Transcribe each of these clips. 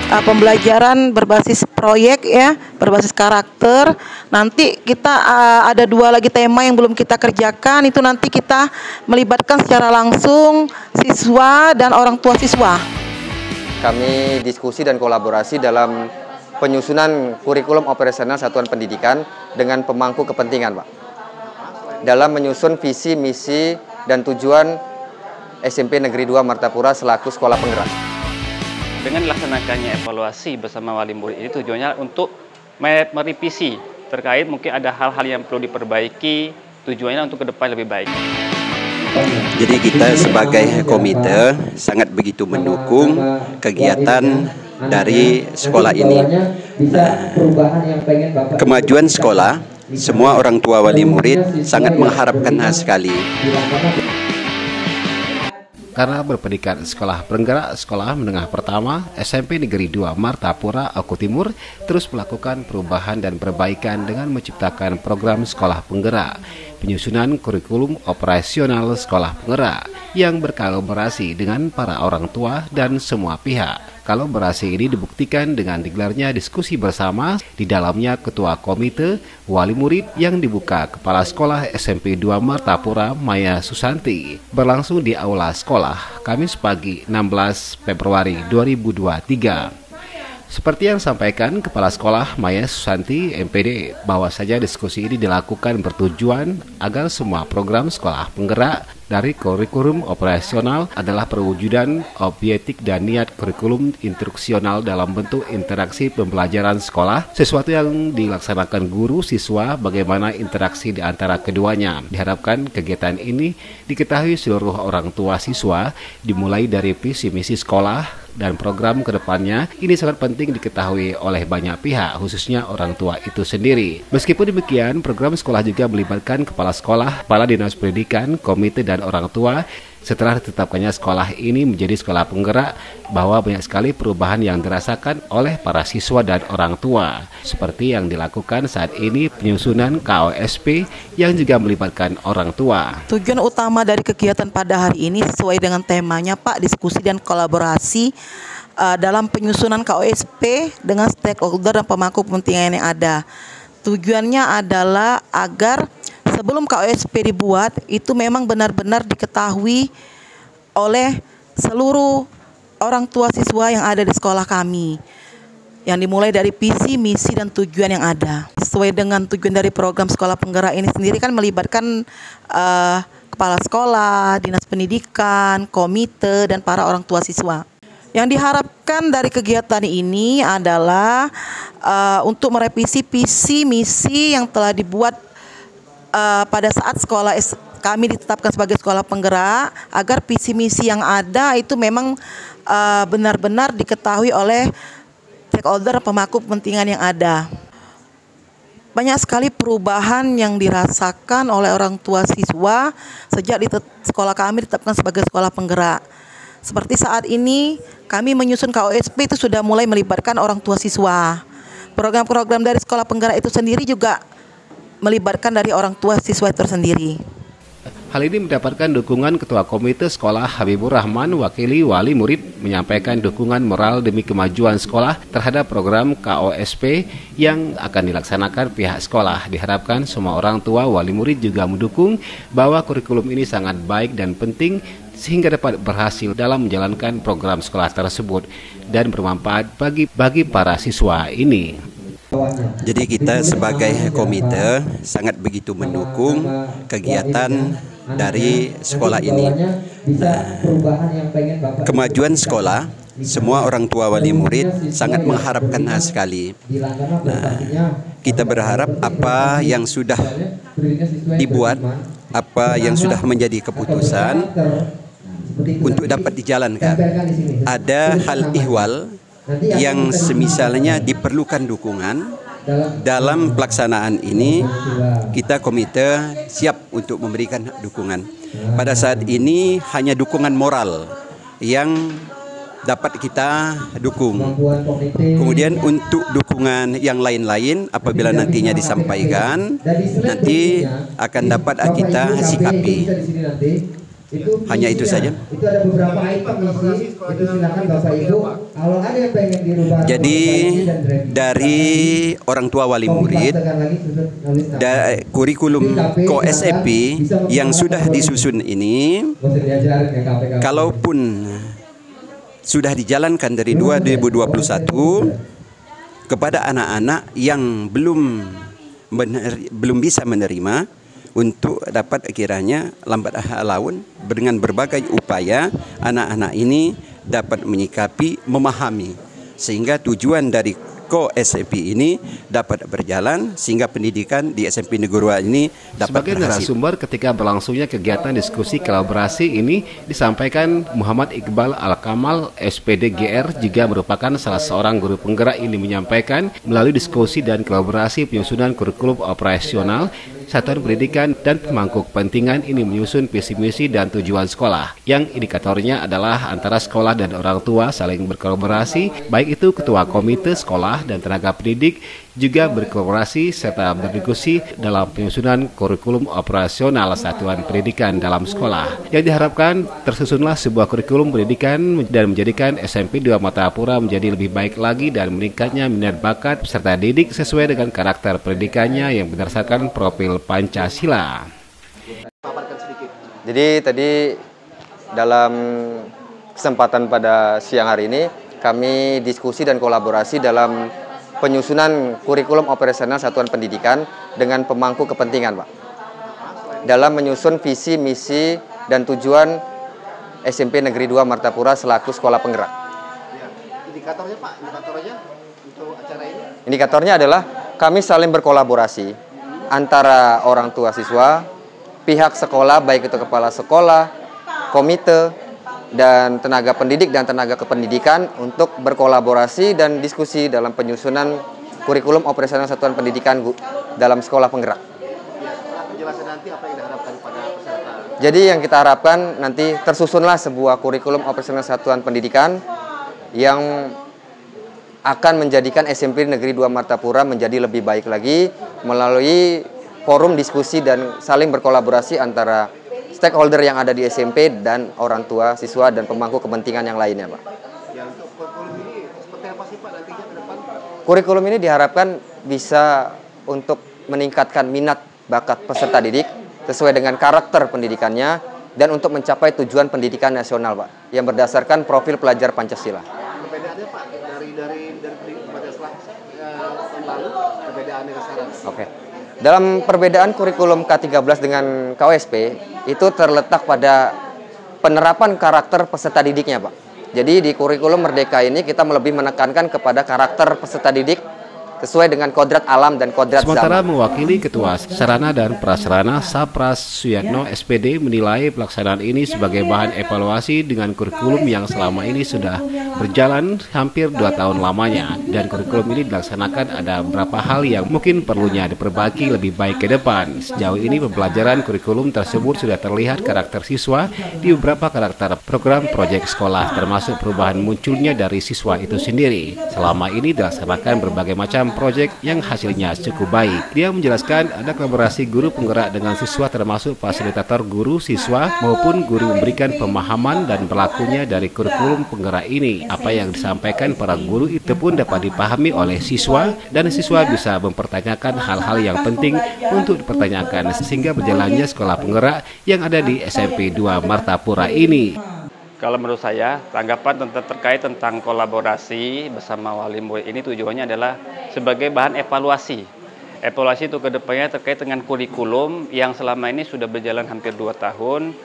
pembelajaran berbasis proyek ya, berbasis karakter. Nanti kita ada 2 lagi tema yang belum kita kerjakan, itu nanti kita melibatkan secara langsung siswa dan orang tua siswa. Kami diskusi dan kolaborasi dalam penyusunan kurikulum operasional satuan pendidikan dengan pemangku kepentingan, Pak. Dalam menyusun visi, misi, dan tujuan SMP Negeri 2 Martapura selaku sekolah penggerak. Dengan dilaksanakannya evaluasi bersama wali murid ini tujuannya untuk merevisi terkait mungkin ada hal-hal yang perlu diperbaiki, tujuannya untuk ke depan lebih baik. Jadi kita sebagai komite sangat begitu mendukung kegiatan dari sekolah ini. Kemajuan sekolah, semua orang tua wali murid sangat mengharapkan sekali. Karena berpendidikan sekolah penggerak sekolah menengah pertama SMP Negeri 2 Martapura, Oku Timur terus melakukan perubahan dan perbaikan dengan menciptakan program sekolah penggerak, penyusunan kurikulum operasional sekolah penggerak yang berkolaborasi dengan para orang tua dan semua pihak. Kolaborasi ini dibuktikan dengan digelarnya diskusi bersama, di dalamnya ketua komite wali murid yang dibuka Kepala Sekolah SMP 2 Martapura Maya Susanti berlangsung di aula sekolah Kamis pagi 16 Februari 2023. Seperti yang disampaikan Kepala Sekolah Maya Susanti MPD, bahwa saja diskusi ini dilakukan bertujuan agar semua program sekolah penggerak dari kurikulum operasional adalah perwujudan objektif dan niat kurikulum instruksional dalam bentuk interaksi pembelajaran sekolah, sesuatu yang dilaksanakan guru siswa, bagaimana interaksi di antara keduanya. Diharapkan kegiatan ini diketahui seluruh orang tua siswa, dimulai dari visi misi sekolah dan program kedepannya. Ini sangat penting diketahui oleh banyak pihak, khususnya orang tua itu sendiri. Meskipun demikian, program sekolah juga melibatkan kepala sekolah, kepala dinas pendidikan, komite, dan orang tua. Setelah ditetapkannya sekolah ini menjadi sekolah penggerak, bahwa banyak sekali perubahan yang dirasakan oleh para siswa dan orang tua, seperti yang dilakukan saat ini penyusunan KOSP yang juga melibatkan orang tua. Tujuan utama dari kegiatan pada hari ini sesuai dengan temanya, Pak, diskusi dan kolaborasi dalam penyusunan KOSP dengan stakeholder dan pemangku kepentingan yang ada. Tujuannya adalah agar sebelum KOSP dibuat, itu memang benar-benar diketahui oleh seluruh orang tua siswa yang ada di sekolah kami. Yang dimulai dari visi, misi, dan tujuan yang ada. Sesuai dengan tujuan dari program sekolah penggerak ini sendiri kan melibatkan kepala sekolah, dinas pendidikan, komite, dan para orang tua siswa. Yang diharapkan dari kegiatan ini adalah untuk merevisi visi, misi yang telah dibuat pada saat sekolah kami ditetapkan sebagai sekolah penggerak, agar visi misi yang ada itu memang benar-benar diketahui oleh stakeholder pemangku kepentingan yang ada. Banyak sekali perubahan yang dirasakan oleh orang tua siswa sejak sekolah kami ditetapkan sebagai sekolah penggerak. Seperti saat ini kami menyusun KOSP itu sudah mulai melibatkan orang tua siswa. Program-program dari sekolah penggerak itu sendiri juga melibatkan dari orang tua siswa tersendiri. Hal ini mendapatkan dukungan Ketua Komite Sekolah Habibur Rahman, wakili wali murid, menyampaikan dukungan moral demi kemajuan sekolah terhadap program KOSP yang akan dilaksanakan pihak sekolah. Diharapkan semua orang tua wali murid juga mendukung bahwa kurikulum ini sangat baik dan penting sehingga dapat berhasil dalam menjalankan program sekolah tersebut dan bermanfaat bagi para siswa ini. Jadi kita sebagai komite sangat begitu mendukung kegiatan dari sekolah ini. Kemajuan sekolah, semua orang tua wali murid sangat mengharapkan sekali. Kita berharap apa yang sudah dibuat, apa yang sudah menjadi keputusan untuk dapat dijalankan. Ada hal ihwal yang semisalnya diperlukan dukungan dalam pelaksanaan ini, kita komite siap untuk memberikan dukungan. Pada saat ini hanya dukungan moral yang dapat kita dukung. Kemudian untuk dukungan yang lain-lain apabila nantinya disampaikan, nanti akan dapat kita sikapi. Hanya itu saja. Itu ada beberapa item isi, itu silakan Bapak Ibu. Kalau ada yang pengen dirubah. Jadi dari orang tua wali murid, kurikulum KOSEP yang sudah disusun ini, kalaupun sudah dijalankan dari 2021 kepada anak-anak yang belum bisa menerima, untuk dapat kiranya lambat laun dengan berbagai upaya anak-anak ini dapat menyikapi, memahami, sehingga tujuan dari KOSEP ini dapat berjalan sehingga pendidikan di SMP Negeri 2 ini dapat Sebagai berhasil. narasumber ketika berlangsungnya kegiatan diskusi kolaborasi ini disampaikan Muhammad Iqbal Al-Kamal SPD GR, juga merupakan salah seorang guru penggerak ini, menyampaikan melalui diskusi dan kolaborasi penyusunan kurikulum operasional satuan pendidikan dan pemangku kepentingan ini menyusun visi misi dan tujuan sekolah yang indikatornya adalah antara sekolah dan orang tua saling berkolaborasi, baik itu ketua komite sekolah dan tenaga pendidik juga berkolaborasi serta berdiskusi dalam penyusunan kurikulum operasional satuan pendidikan dalam sekolah. Yang diharapkan tersusunlah sebuah kurikulum pendidikan dan menjadikan SMP 2 Martapura menjadi lebih baik lagi dan meningkatnya minat bakat peserta didik sesuai dengan karakter pendidikannya yang berdasarkan profil Pancasila. Jadi tadi dalam kesempatan pada siang hari ini kami diskusi dan kolaborasi dalam penyusunan kurikulum operasional satuan pendidikan dengan pemangku kepentingan, Pak. Dalam menyusun visi, misi, dan tujuan SMP Negeri 2 Martapura selaku sekolah penggerak. Indikatornya Pak, indikatornya untuk acara ini? Indikatornya adalah kami saling berkolaborasi antara orang tua siswa, pihak sekolah, baik itu kepala sekolah, komite, dan tenaga pendidik dan tenaga kependidikan untuk berkolaborasi dan diskusi dalam penyusunan kurikulum operasional satuan pendidikan dalam sekolah penggerak. Ya, setelah penjelasan nanti apa yang diharapkan pada peserta? Jadi yang kita harapkan nanti tersusunlah sebuah kurikulum operasional satuan pendidikan yang akan menjadikan SMP Negeri 2 Martapura menjadi lebih baik lagi melalui forum diskusi dan saling berkolaborasi antara stakeholder yang ada di SMP dan orang tua siswa dan pemangku kepentingan yang lainnya, Pak. Ya, untuk kurikulum ini seperti apa sih Pak nantinya ke depan? Kurikulum ini diharapkan bisa untuk meningkatkan minat bakat peserta didik sesuai dengan karakter pendidikannya dan untuk mencapai tujuan pendidikan nasional, Pak, yang berdasarkan profil pelajar Pancasila. Perbedaannya Pak dari Pancasila tahun lalu, perbedaannya sekarang. Oke. Dalam perbedaan kurikulum K13 dengan KOSP itu terletak pada penerapan karakter peserta didiknya, Pak. Jadi di kurikulum Merdeka ini kita lebih menekankan kepada karakter peserta didik sesuai dengan kodrat alam dan kodrat Sementara zaman. mewakili Ketua Sarana dan Prasarana Sapras Suyatno SPD menilai pelaksanaan ini sebagai bahan evaluasi dengan kurikulum yang selama ini sudah berjalan hampir 2 tahun lamanya, dan kurikulum ini dilaksanakan ada beberapa hal yang mungkin perlunya diperbaiki lebih baik ke depan. Sejauh ini pembelajaran kurikulum tersebut sudah terlihat karakter siswa di beberapa karakter program proyek sekolah, termasuk perubahan munculnya dari siswa itu sendiri. Selama ini dilaksanakan berbagai macam proyek yang hasilnya cukup baik. Dia menjelaskan ada kolaborasi guru penggerak dengan siswa, termasuk fasilitator guru, siswa maupun guru memberikan pemahaman dan berlakunya dari kurikulum penggerak ini. Apa yang disampaikan para guru itu pun dapat dipahami oleh siswa dan siswa bisa mempertanyakan hal-hal yang penting untuk dipertanyakan sehingga berjalannya sekolah penggerak yang ada di SMP 2 Martapura ini. Kalau menurut saya, tanggapan terkait tentang kolaborasi bersama wali murid ini tujuannya adalah sebagai bahan evaluasi. Evaluasi itu ke depannya terkait dengan kurikulum yang selama ini sudah berjalan hampir 2 tahun.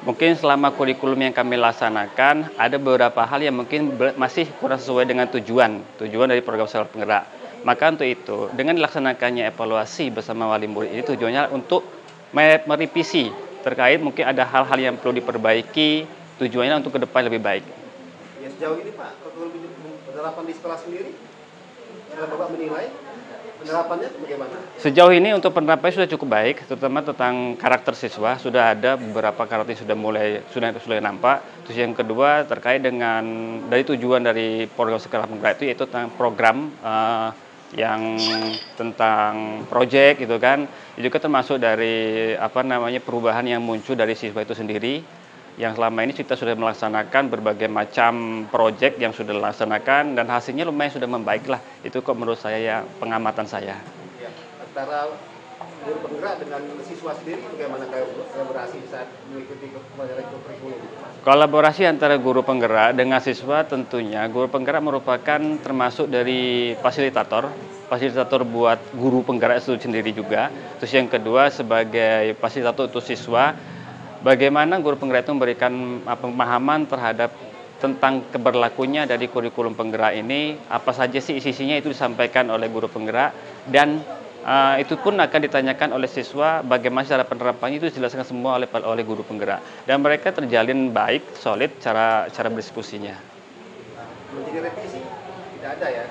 Mungkin selama kurikulum yang kami laksanakan, ada beberapa hal yang mungkin masih kurang sesuai dengan tujuan dari program sekolah penggerak. Maka untuk itu, dengan dilaksanakannya evaluasi bersama wali murid ini tujuannya untuk merevisi terkait mungkin ada hal-hal yang perlu diperbaiki, tujuannya untuk ke depan lebih baik. Ya, sejauh ini Pak, kurikulum penerapan di sekolah sendiri, kalau Bapak menilai penerapannya bagaimana? Sejauh ini untuk penerapannya sudah cukup baik, terutama tentang karakter siswa. Sudah ada beberapa karakter yang sudah nampak. Terus yang kedua terkait dengan dari tujuan dari program sekolah penggerak itu, yaitu tentang program yang tentang proyek gitu kan. Juga termasuk dari perubahan yang muncul dari siswa itu sendiri. yang selama ini kita sudah melaksanakan berbagai macam proyek yang sudah dilaksanakan dan hasilnya lumayan sudah membaik lah. Itu kok menurut saya ya, pengamatan saya. Ya, antara guru penggerak dengan siswa sendiri bagaimana kolaborasi saat mengikuti kurikulum? Kolaborasi antara guru penggerak dengan siswa tentunya guru penggerak merupakan termasuk dari fasilitator buat guru penggerak itu sendiri juga. Terus yang kedua sebagai fasilitator untuk siswa, bagaimana guru penggerak itu memberikan pemahaman terhadap tentang keberlakunya dari kurikulum penggerak ini, apa saja sih isinya itu disampaikan oleh guru penggerak, dan itu pun akan ditanyakan oleh siswa bagaimana cara penerapannya, itu dijelaskan semua oleh guru penggerak, dan mereka terjalin baik, solid cara berdiskusinya. Menjadi revisi tidak ada ya?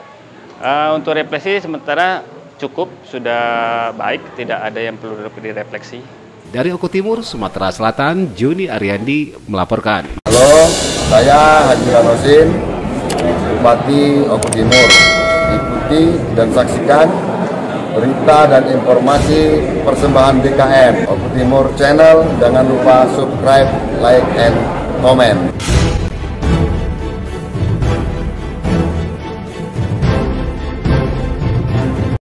Untuk refleksi sementara cukup, sudah baik, tidak ada yang perlu direfleksi. Dari Oku Timur, Sumatera Selatan, Juni Ariandi melaporkan. Halo, saya Haji Ranosin, Bupati Oku Timur. Ikuti dan saksikan berita dan informasi persembahan BKM Oku Timur Channel. Jangan lupa subscribe, like, and comment.